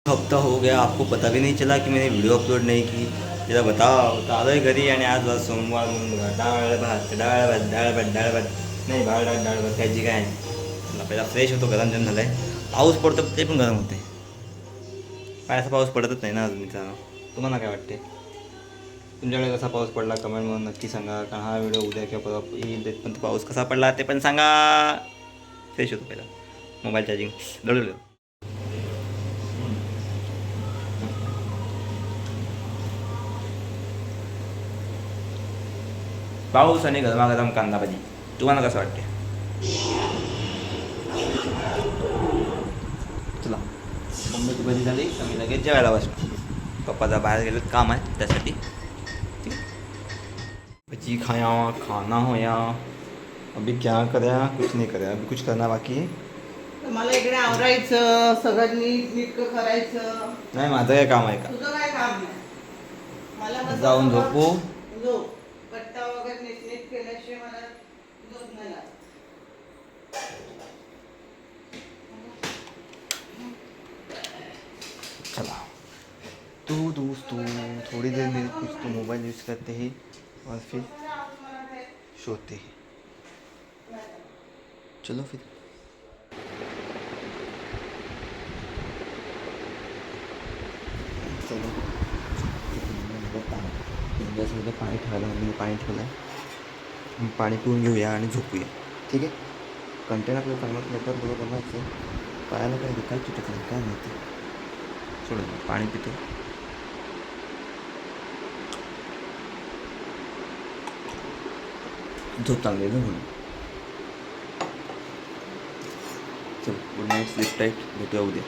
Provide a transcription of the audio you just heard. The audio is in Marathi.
हफ्ता हो गया, आपको पता भी नहीं चला कि मैंने वीडियो अपलोड नहीं की। जरा बताओ, तर आलोय घरी आणि आज वाज सोमवार म्हणून बघा डाळ भात डाळ भात डाळ भात डाळ भात नाही डाळ भात खायची काय मला पहिला फ्रेश होतो, गरम जम झालं आहे. पाऊस पडतो ते पण गरम होते. पायाचा पाऊस पडतच नाही ना अजून मित्रांनो. तुम्हाला काय वाटते? तुमच्याकडे कसा पाऊस पडला कमेंट म्हणून नक्की सांगा. कारण हा व्हिडिओ उद्या किंवा परवा येईल पण पाऊस कसा पडला ते पण सांगा. फ्रेश होतो पहिला. मोबाईल चार्जिंग लढवलं. पाऊस आणि गरमागरम कांदा भाजी तुम्हाला कसं वाटते? चला मम्मीची भाजी झाली तर मी लगेच जेवायला बसलो. पप्पाचा बाहेर गेलं काम आहे त्यासाठी. भाजी खाया खाना होया. अभी क्या करा कुछ नहीं करा, अभी कुछ करना बाकी है. मला इकडे आवरायचं, सगळं नीट करायचं. नाही माझं काय काम आहे का? तुझं काय काम नाही. मला कसं जाऊन झोपू. झोप. पट्टा वगैरे नीट केल्याशिवाय मला झोप नाही लागत. चला तो दोस्तों थोड़ी देर में कुछ तो मोबाइल यूज़ करते हैं और फिर सोते हैं. चलो फिर. चलो पाणी ठेवायला मी पाणी ठेवलं आहे. पाणी पिऊन घेऊया आणि झोपूया. ठीक आहे. कंटेन आपलं चांगलं लवकर बरोबर बनवायचं. पायाला काय दुकान चिटक नाही काय माहिती. सोडून पाणी पितो. झोप चांगली आहे म्हणून. चल गुड नाईट, स्लीप टाईट. भेटूया उद्या.